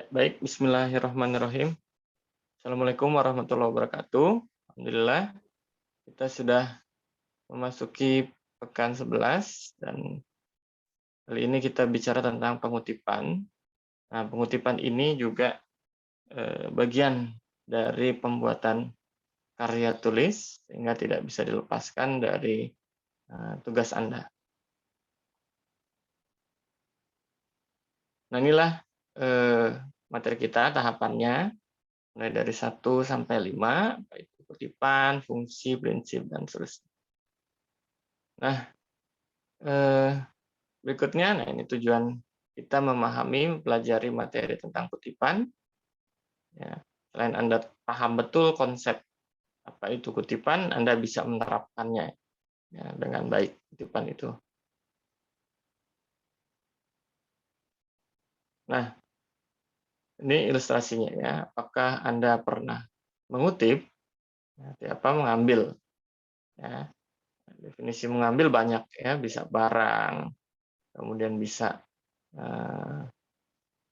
Ya, baik. Bismillahirrahmanirrahim. Assalamualaikum warahmatullahi wabarakatuh. Alhamdulillah, kita sudah memasuki pekan 11 dan kali ini kita bicara tentang pengutipan. Nah, pengutipan ini juga bagian dari pembuatan karya tulis sehingga tidak bisa dilepaskan dari tugas Anda. Nah, inilah eh, materi kita tahapannya mulai dari 1 sampai 5, baik kutipan, fungsi, prinsip, dan seterusnya. Nah, eh, berikutnya, nah ini tujuan kita memahami, mempelajari materi tentang kutipan. Ya. Selain Anda paham betul konsep apa itu kutipan, Anda bisa menerapkannya ya, dengan baik kutipan itu. Nah, ini ilustrasinya ya. Apakah Anda pernah mengutip, apa mengambil? Ya. Definisi mengambil banyak ya, bisa barang, kemudian bisa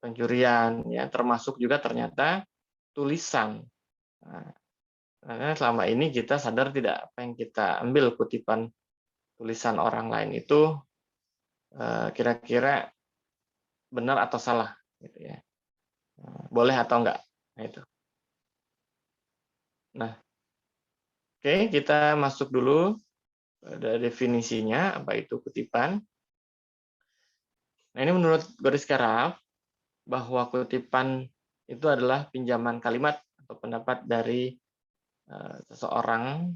pencurian, ya termasuk juga ternyata tulisan. Nah, karena selama ini kita sadar tidak apa yang kita ambil kutipan tulisan orang lain itu kira-kira benar atau salah, gitu ya. Boleh atau enggak. Nah, itu. Nah, oke, kita masuk dulu pada definisinya apa itu kutipan. Nah, ini menurut Goris Karaf bahwa kutipan itu adalah pinjaman kalimat atau pendapat dari seseorang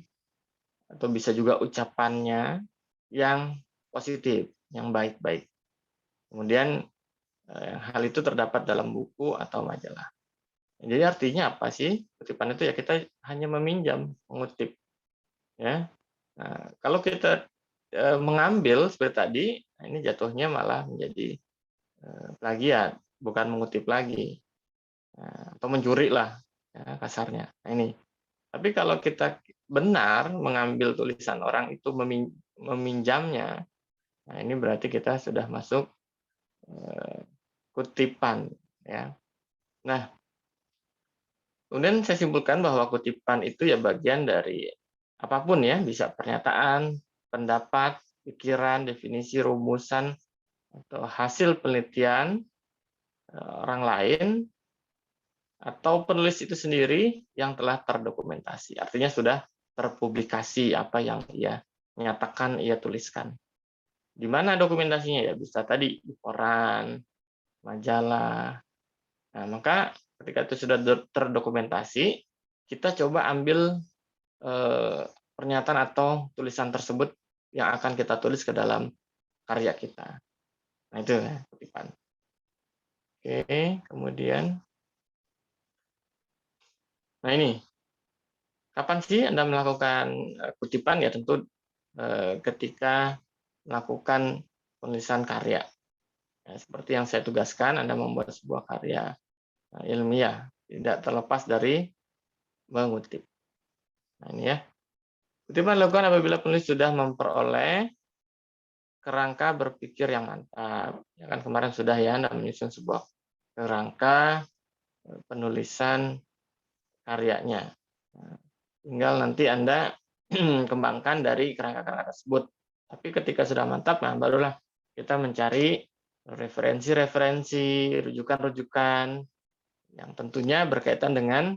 atau bisa juga ucapannya yang positif, yang baik-baik. Kemudian hal itu terdapat dalam buku atau majalah. Jadi artinya apa sih? Kutipan itu ya kita hanya meminjam, mengutip. Ya. Nah, kalau kita mengambil seperti tadi, nah ini jatuhnya malah menjadi plagiat, bukan mengutip lagi. Nah, atau mencuri lah, ya, kasarnya. Nah, ini. Tapi kalau kita benar mengambil tulisan orang itu meminjamnya, nah ini berarti kita sudah masuk kutipan, ya. Nah, kemudian saya simpulkan bahwa kutipan itu ya bagian dari apapun ya, bisa pernyataan, pendapat, pikiran, definisi, rumusan, atau hasil penelitian orang lain, atau penulis itu sendiri yang telah terdokumentasi. Artinya sudah terpublikasi apa yang ia nyatakan, ia tuliskan. Di mana dokumentasinya ya? Bisa tadi di koran, majalah. Nah, maka ketika itu sudah terdokumentasi, kita coba ambil pernyataan atau tulisan tersebut yang akan kita tulis ke dalam karya kita. Nah, itu ya, kutipan. Oke, kemudian. Nah, ini. Kapan sih Anda melakukan kutipan? Ya tentu ketika melakukan penulisan karya. Ya, seperti yang saya tugaskan, Anda membuat sebuah karya ilmiah, tidak terlepas dari mengutip. Nah, ini ya. Kutipan dilakukan apabila penulis sudah memperoleh kerangka berpikir yang mantap. Ya kan kemarin sudah ya Anda menyusun sebuah kerangka penulisan karyanya. Nah, tinggal nanti Anda kembangkan dari kerangka-kerangka tersebut. Tapi ketika sudah mantap, nah barulah kita mencari referensi-referensi, rujukan-rujukan yang tentunya berkaitan dengan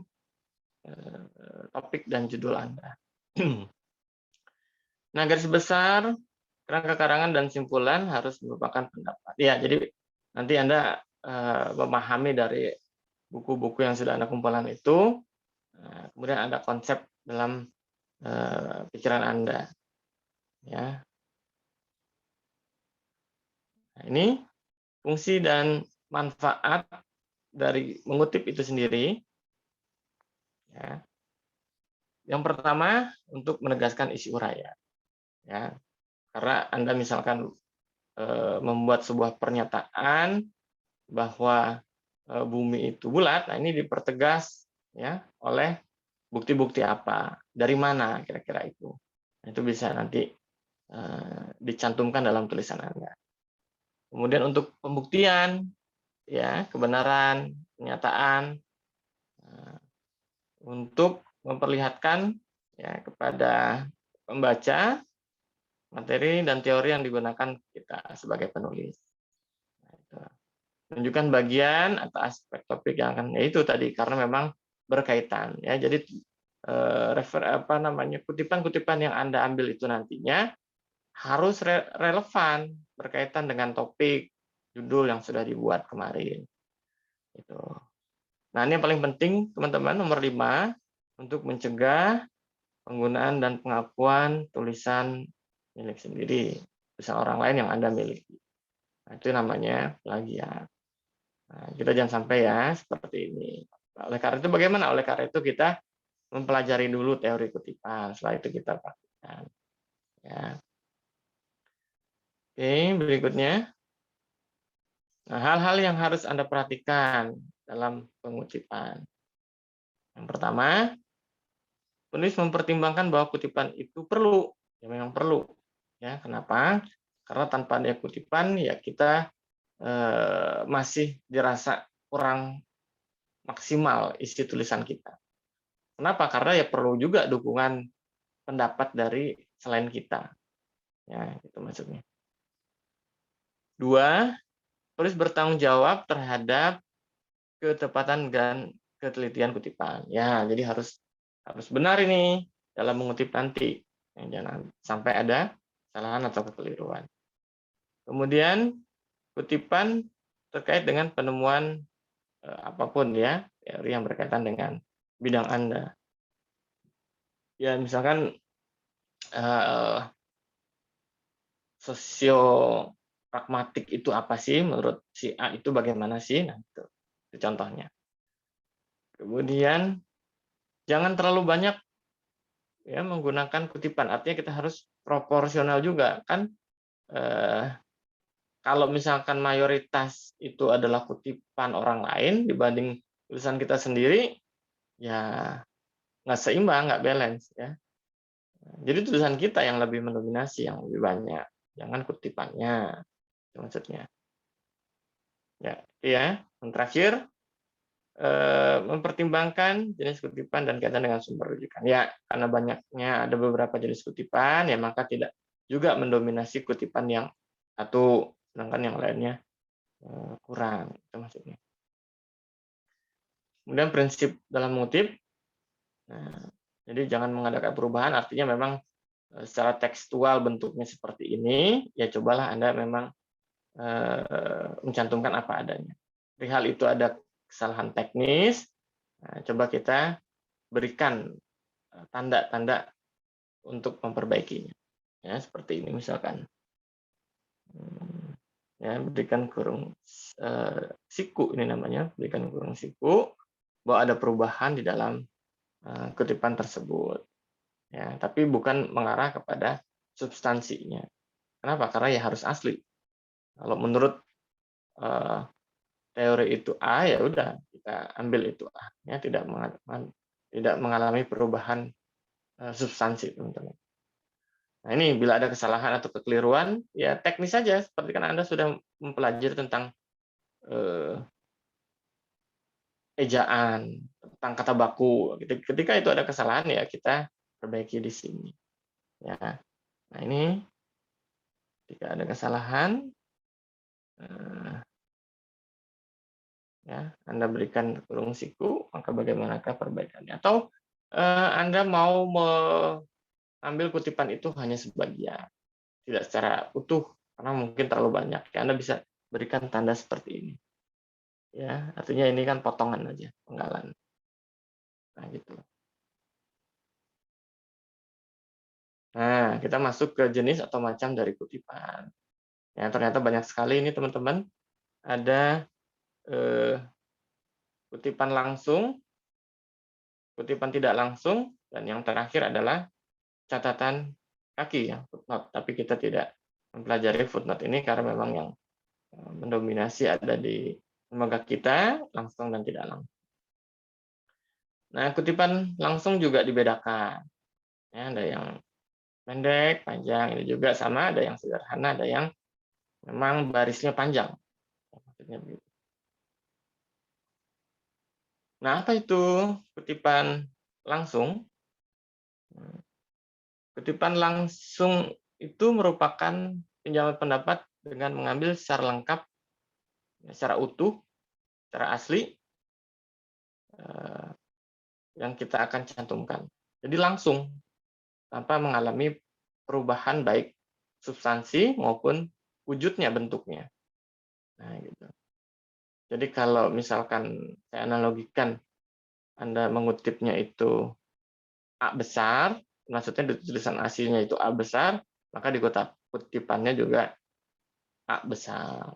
topik dan judul Anda. Nah, garis besar kerangka karangan dan simpulan harus merupakan pendapat. Ya, jadi nanti Anda memahami dari buku-buku yang sudah Anda kumpulkan itu, kemudian ada konsep dalam pikiran Anda. Ya. Nah, ini fungsi dan manfaat dari mengutip itu sendiri. Ya. Yang pertama untuk menegaskan isi uraian. Ya. Karena Anda misalkan membuat sebuah pernyataan bahwa bumi itu bulat, nah ini dipertegas ya oleh bukti-bukti apa, dari mana kira-kira itu. Nah, itu bisa nanti dicantumkan dalam tulisan Anda. Kemudian untuk pembuktian, ya, kebenaran, kenyataan, nah, untuk memperlihatkan ya kepada pembaca materi dan teori yang digunakan kita sebagai penulis. Nah, itu. Tunjukkan bagian atau aspek topik yang akan, ya itu tadi, karena memang berkaitan ya. Jadi kutipan-kutipan yang Anda ambil itu nantinya harus relevan, berkaitan dengan topik judul yang sudah dibuat kemarin. Itu. Nah, ini yang paling penting, teman-teman, nomor 5, untuk mencegah penggunaan dan pengakuan tulisan milik sendiri, tulisan orang lain yang Anda miliki. Nah, itu namanya plagiat. Nah, kita jangan sampai ya seperti ini. Oleh karena itu bagaimana? Oleh karena itu kita mempelajari dulu teori kutipan, setelah itu kita praktikkan. Ya. Oke, berikutnya. Nah, hal-hal yang harus Anda perhatikan dalam pengutipan. Yang pertama, penulis mempertimbangkan bahwa kutipan itu perlu, ya memang perlu. Ya, kenapa? Karena tanpa ada kutipan ya kita masih dirasa kurang maksimal isi tulisan kita. Kenapa? Karena ya perlu juga dukungan pendapat dari selain kita. Ya, itu maksudnya. 2, penulis bertanggung jawab terhadap ketepatan dan ketelitian kutipan. Ya, jadi harus benar ini dalam mengutip nanti. Jangan sampai ada kesalahan atau kekeliruan. Kemudian kutipan terkait dengan penemuan apapun ya, teori yang berkaitan dengan bidang Anda. Ya, misalkan sosio-pragmatik itu apa sih menurut si A, itu bagaimana sih? Nah, itu contohnya. Kemudian jangan terlalu banyak ya menggunakan kutipan, artinya kita harus proporsional juga kan. Kalau misalkan mayoritas itu adalah kutipan orang lain dibanding tulisan kita sendiri, ya nggak seimbang, nggak balance ya. Jadi tulisan kita yang lebih mendominasi, yang lebih banyak, jangan kutipannya, itu maksudnya. Ya, ya. Yang terakhir, mempertimbangkan jenis kutipan dan kaitan dengan sumber rujukan. Ya, karena banyaknya ada beberapa jenis kutipan, ya maka tidak juga mendominasi kutipan yang satu, sedangkan yang lainnya kurang. Itu maksudnya. Kemudian prinsip dalam mengutip, nah, jadi jangan mengadakan perubahan, artinya memang secara tekstual bentuknya seperti ini, ya cobalah Anda memang mencantumkan apa adanya. Perihal itu ada kesalahan teknis, nah, coba kita berikan tanda-tanda untuk memperbaikinya. Ya, seperti ini misalkan. Ya, berikan kurung siku ini namanya, berikan kurung siku bahwa ada perubahan di dalam kutipan tersebut. Ya, tapi bukan mengarah kepada substansinya. Kenapa? Karena ya harus asli. Kalau menurut teori itu A, ya udah kita ambil itu A. Ya, tidak mengalami perubahan substansi, teman-teman. Nah, ini bila ada kesalahan atau kekeliruan, ya teknis saja. Seperti kan Anda sudah mempelajari tentang ejaan, tentang kata baku. Ketika itu ada kesalahan, ya kita perbaiki di sini. Ya. Nah, ini ketika ada kesalahan, ya, Anda berikan kurung siku, maka bagaimanakah perbaikannya? Atau Anda mau mengambil kutipan itu hanya sebagian, tidak secara utuh, karena mungkin terlalu banyak. Ya, Anda bisa berikan tanda seperti ini. Ya, artinya ini kan potongan aja, penggalan. Nah, gitu. Nah, kita masuk ke jenis atau macam dari kutipan. Ya, ternyata banyak sekali ini, teman-teman. Ada kutipan langsung, kutipan tidak langsung, dan yang terakhir adalah catatan kaki, ya, footnote. Tapi kita tidak mempelajari footnote ini karena memang yang mendominasi ada di lembaga kita, langsung dan tidak langsung. Nah, kutipan langsung juga dibedakan. Ya, ada yang pendek, panjang, ini juga sama, ada yang sederhana, ada yang memang barisnya panjang. Maksudnya begitu. Nah, apa itu kutipan langsung? Kutipan langsung itu merupakan pinjaman pendapat dengan mengambil secara lengkap, secara utuh, secara asli, eee, yang kita akan cantumkan. Jadi langsung, tanpa mengalami perubahan baik substansi maupun wujudnya, bentuknya. Nah, gitu. Jadi kalau misalkan saya analogikan, Anda mengutipnya itu A besar, maksudnya di tulisan aslinya itu A besar, maka di kutipannya juga A besar.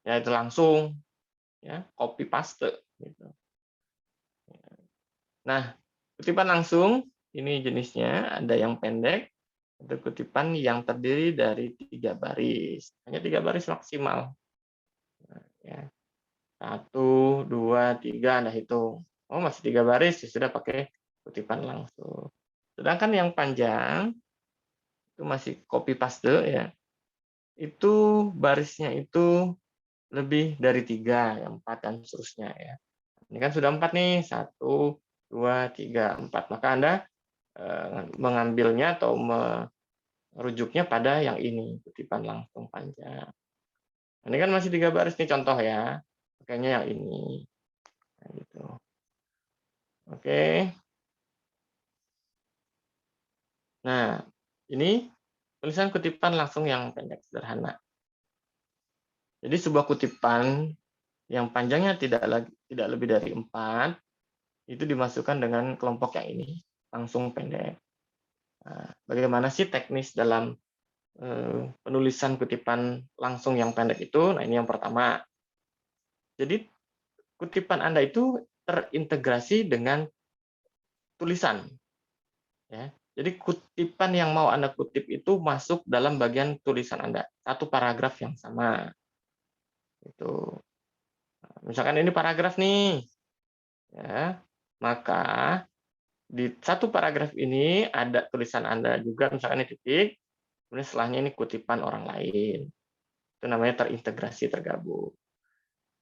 Ya itu langsung, ya copy paste gitu. Nah, kutipan langsung ini jenisnya ada yang pendek, ada kutipan yang terdiri dari 3 baris, hanya 3 baris maksimal. Nah, ya. 1, 2, 3, Anda hitung. Oh, masih 3 baris, ya sudah pakai kutipan langsung. Sedangkan yang panjang itu masih copy paste ya. Itu barisnya itu lebih dari 3, yang 4 dan seterusnya ya. Ini kan sudah 4 nih, 1, 2, 3, 4. Maka Anda mengambilnya atau merujuknya pada yang ini, kutipan langsung panjang. Ini kan masih 3 baris nih contoh ya, pakainya yang ini. Nah, gitu. Oke. Nah, ini tulisan kutipan langsung yang pendek sederhana. Jadi sebuah kutipan yang panjangnya tidak lebih dari 4 itu dimasukkan dengan kelompok yang ini, langsung pendek. Nah, bagaimana sih teknis dalam penulisan kutipan langsung yang pendek itu? Nah, ini yang pertama. Jadi kutipan Anda itu terintegrasi dengan tulisan, ya. Jadi kutipan yang mau Anda kutip itu masuk dalam bagian tulisan Anda, satu paragraf yang sama. Itu. Misalkan ini paragraf nih, ya. Maka di satu paragraf ini ada tulisan Anda juga, misalkan ini titik, kemudian setelahnya ini kutipan orang lain. Itu namanya terintegrasi, tergabung.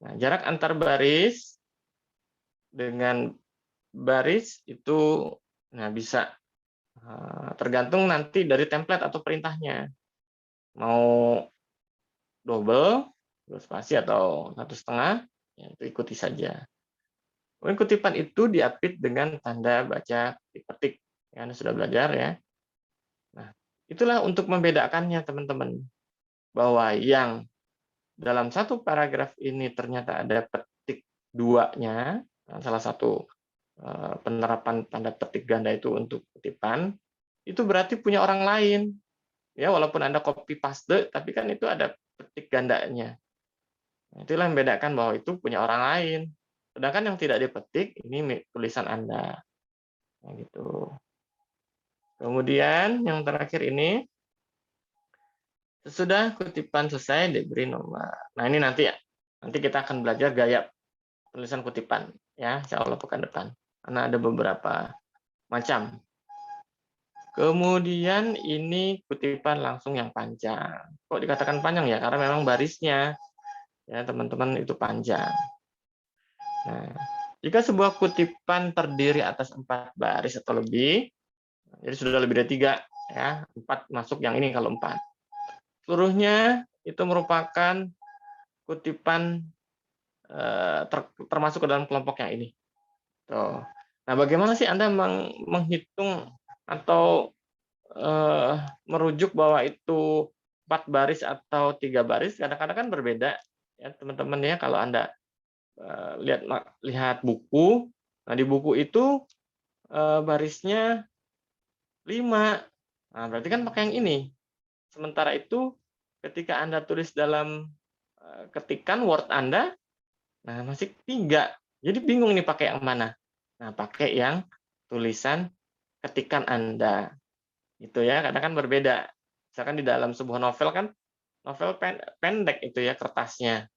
Nah, jarak antar baris dengan baris itu bisa tergantung nanti dari template atau perintahnya. Mau double, spasi atau 1,5, ya itu ikuti saja. Kemudian kutipan itu diapit dengan tanda baca petik. Ya, Anda sudah belajar ya. Nah, itulah untuk membedakannya teman-teman. Bahwa yang dalam satu paragraf ini ternyata ada petik 2-nya, salah satu penerapan tanda petik ganda itu untuk kutipan, itu berarti punya orang lain. Ya, walaupun Anda copy paste, tapi kan itu ada petik gandanya. Nah, itulah yang membedakan bahwa itu punya orang lain. Sedangkan yang tidak dipetik, ini tulisan Anda. Nah, gitu. Kemudian yang terakhir ini, sesudah kutipan selesai diberi nomor. Nah, ini nanti ya. Nanti kita akan belajar gaya tulisan kutipan ya, insya Allah pekan depan. Karena ada beberapa macam. Kemudian ini kutipan langsung yang panjang. Kok dikatakan panjang ya? Karena memang barisnya ya teman-teman itu panjang. Nah, jika sebuah kutipan terdiri atas 4 baris atau lebih, jadi sudah lebih dari 3 ya, 4 masuk yang ini kalau 4. Seluruhnya itu merupakan kutipan termasuk ke dalam kelompok yang ini. Tuh. Nah, bagaimana sih Anda menghitung atau merujuk bahwa itu 4 baris atau 3 baris? Kadang-kadang kan berbeda ya teman-teman ya, kalau Anda lihat buku. Nah, di buku itu barisnya 5. Nah, berarti kan pakai yang ini. Sementara itu ketika Anda tulis dalam ketikan Word Anda, nah masih 3. Jadi bingung nih pakai yang mana. Nah, pakai yang tulisan ketikan Anda. Itu ya, kadang kan berbeda. Misalkan di dalam sebuah novel kan, novel pendek itu ya kertasnya.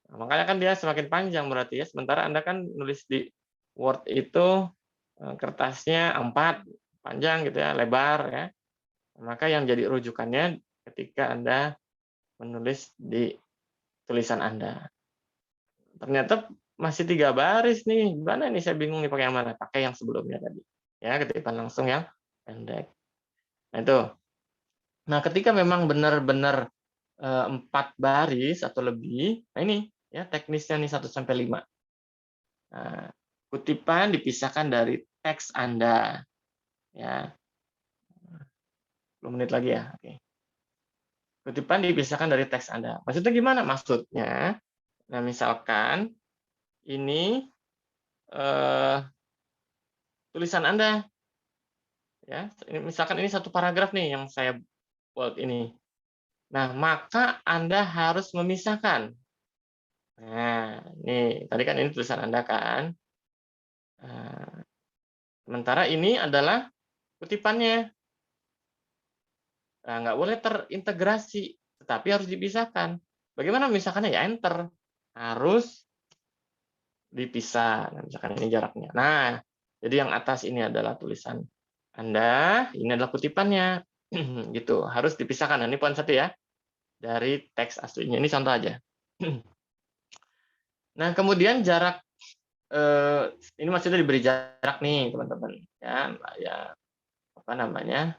Nah, makanya kan dia semakin panjang berarti ya. Sementara Anda kan nulis di Word itu kertasnya 4, panjang gitu ya, lebar ya. Maka yang jadi rujukannya ketika Anda menulis di tulisan Anda. Ternyata masih 3 baris nih, gimana nih saya bingung nih pakai yang mana, pakai yang sebelumnya tadi, ya kutipan langsung yang pendek. Nah itu. Nah ketika memang benar-benar 4 baris atau lebih, nah ini ya teknisnya nih 1 sampai 5. Nah, kutipan dipisahkan dari teks Anda, ya. 10 menit lagi ya, oke. Kutipan dipisahkan dari teks Anda. Maksudnya gimana? Maksudnya, nah misalkan ini tulisan Anda, ya. Misalkan ini satu paragraf nih yang saya buat ini. Nah, maka Anda harus memisahkan. Nah, nih tadi kan ini tulisan Anda kan. Nah, sementara ini adalah kutipannya. Nah, nggak boleh terintegrasi, tetapi harus dipisahkan. Bagaimana memisahkannya? Ya enter. Harus dipisah. Nah, misalkan ini jaraknya. Nah, jadi yang atas ini adalah tulisan Anda, ini adalah kutipannya. Gitu, harus dipisahkan. Nah, ini poin 1 ya, dari teks aslinya. Ini contoh aja. Nah, kemudian jarak, ini maksudnya diberi jarak nih, teman-teman. Ya, ya apa namanya,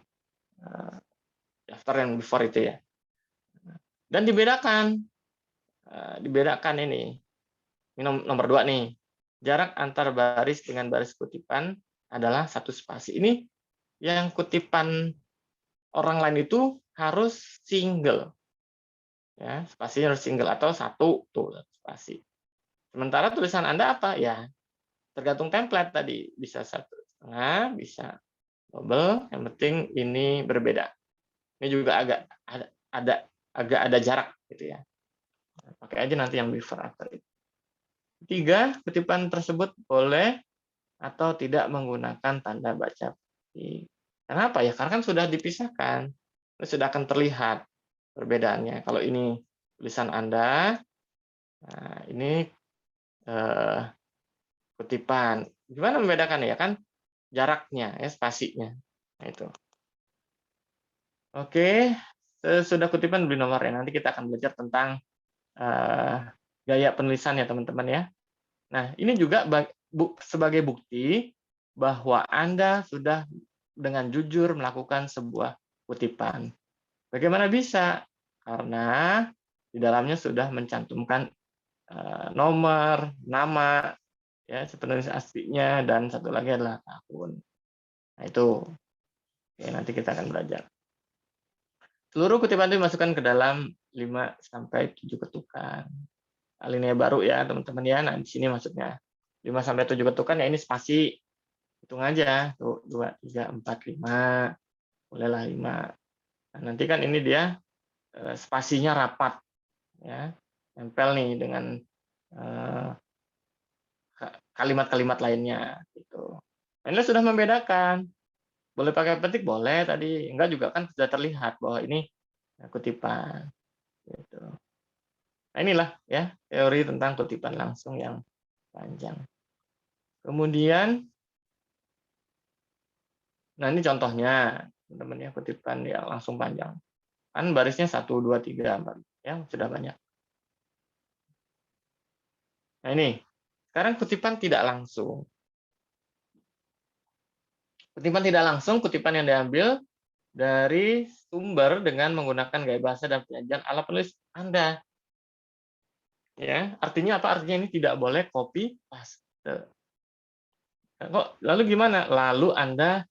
after and before itu ya. Dan dibedakan ini nomor 2 nih. Jarak antar baris dengan baris kutipan adalah 1 spasi. Ini yang kutipan orang lain itu harus single. Ya, spasinya harus single atau 1 tuh spasi. Sementara tulisan Anda apa? Ya, tergantung template tadi. Bisa 1,5, bisa double, yang penting ini berbeda. Ini juga agak ada jarak gitu ya. Pakai aja nanti yang before after itu. 3, kutipan tersebut boleh atau tidak menggunakan tanda baca petik. Kenapa ya? Karena kan sudah dipisahkan. Sudah akan terlihat perbedaannya. Kalau ini tulisan Anda, nah ini kutipan. Gimana membedakan ya kan? Jaraknya, ya spasinya. Nah itu. Oke, sudah kutipan beri nomor ya. Nanti kita akan belajar tentang gaya penulisan ya teman-teman ya. Nah ini juga sebagai bukti bahwa Anda sudah dengan jujur melakukan sebuah kutipan. Bagaimana bisa? Karena di dalamnya sudah mencantumkan nomor, nama, ya penulis aslinya, dan satu lagi adalah tahun. Nah itu, oke, nanti kita akan belajar. Seluruh kutipan itu dimasukkan ke dalam 5 sampai 7 ketukan. Alinea baru ya teman-teman ya. Nah di sini maksudnya 5 sampai 7 ketukan ya ini spasi. Hitung aja, tuh 2, 3, 4, 5. Bolehlah 5. Nah, nanti kan ini dia spasinya rapat, ya, nempel nih dengan kalimat-kalimat lainnya, gitu. Ini sudah membedakan. Boleh pakai petik, boleh tadi. Enggak juga kan sudah terlihat bahwa ini kutipan. Gitu. Nah inilah ya teori tentang kutipan langsung yang panjang. Kemudian, nah ini contohnya, teman-teman ya, kutipan yang langsung panjang. Kan barisnya 1, 2, 3, 4, ya sudah banyak. Nah ini, sekarang kutipan tidak langsung. Kutipan tidak langsung, kutipan yang diambil dari sumber dengan menggunakan gaya bahasa dan penyajian ala penulis Anda. Ya, artinya apa? Artinya ini tidak boleh copy paste. Lalu gimana? Lalu Anda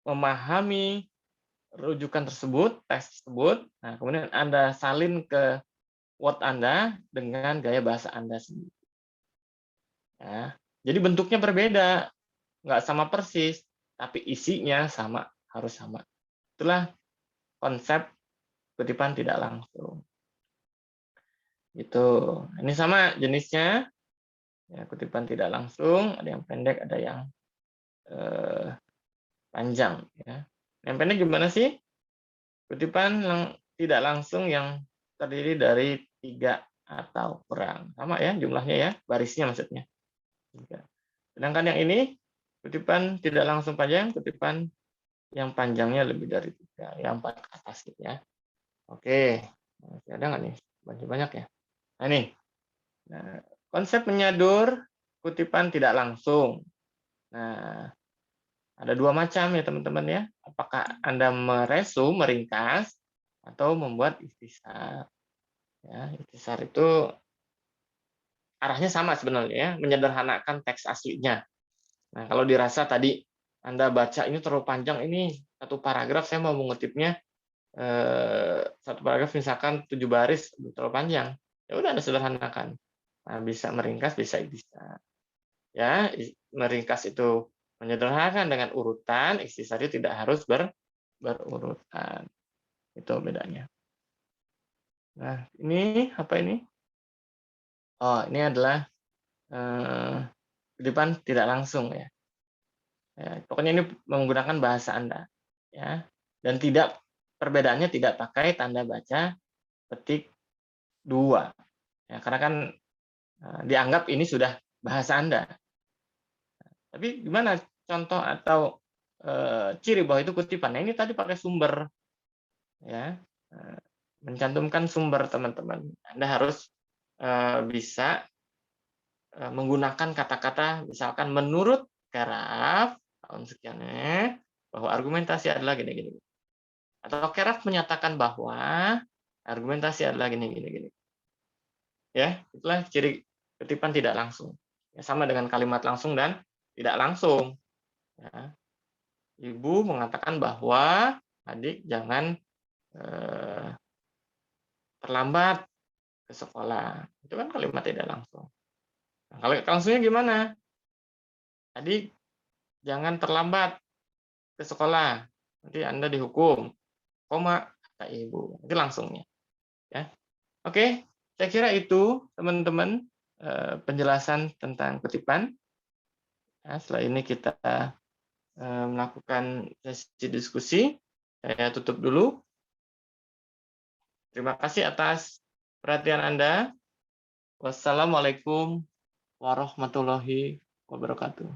memahami rujukan tersebut, teks tersebut, nah kemudian Anda salin ke Word Anda dengan gaya bahasa Anda sendiri. Ya. Jadi bentuknya berbeda, nggak sama persis, tapi isinya sama, harus sama. Itulah konsep kutipan tidak langsung. Itu. Ini sama jenisnya. Ya, kutipan tidak langsung, ada yang pendek, ada yang panjang. Ya. Yang pendek gimana sih? Kutipan tidak langsung yang terdiri dari 3 atau kurang. Sama ya jumlahnya ya, barisnya maksudnya. 3. Sedangkan yang ini, kutipan tidak langsung panjang, kutipan yang panjangnya lebih dari 3, ya 4 ke atas gitu ya. Oke, masih ada nggak nih? Banyak ya. Nah ini, nah, Konsep menyadur kutipan tidak langsung. Nah, ada dua macam ya teman-teman ya. Apakah Anda meresum, meringkas, atau membuat ikhtisar. Ya, ikhtisar itu arahnya sama sebenarnya ya, menyederhanakan teks aslinya. Nah, kalau dirasa tadi Anda baca ini terlalu panjang, ini satu paragraf saya mau mengutipnya satu paragraf misalkan 7 baris terlalu panjang. Ya udah Anda sederhanakan. Nah, bisa meringkas, bisa. Ya, meringkas itu menyederhanakan dengan urutan, ikhtisar itu tidak harus berurutan. Itu bedanya. Nah, ini apa ini? Oh, ini adalah kutipan tidak langsung ya. Ya, pokoknya ini menggunakan bahasa Anda, ya. Dan tidak perbedaannya tidak pakai tanda baca petik 2. Ya, karena kan dianggap ini sudah bahasa Anda. Tapi gimana contoh atau ciri bahwa itu kutipan? Nah, ini tadi pakai sumber, ya. Mencantumkan sumber teman-teman. Anda harus bisa menggunakan kata-kata misalkan menurut Keraf tahun sekiannya bahwa argumentasi adalah gini. Atau Keraf menyatakan bahwa argumentasi adalah gini. Ya, itulah ciri kutipan tidak langsung. Ya, sama dengan kalimat langsung dan tidak langsung. Ya. Ibu mengatakan bahwa adik jangan terlambat ke sekolah. Itu kan kalimat tidak langsung. Nah, kalau langsungnya gimana? Adik jangan terlambat ke sekolah. Nanti Anda dihukum. Koma kata ibu. Itu langsungnya. Ya. Oke, saya kira itu teman-teman penjelasan tentang kutipan. Ya, setelah ini kita melakukan sesi diskusi. Saya tutup dulu. Terima kasih atas perhatian Anda. Wassalamualaikum warahmatullahi wabarakatuh.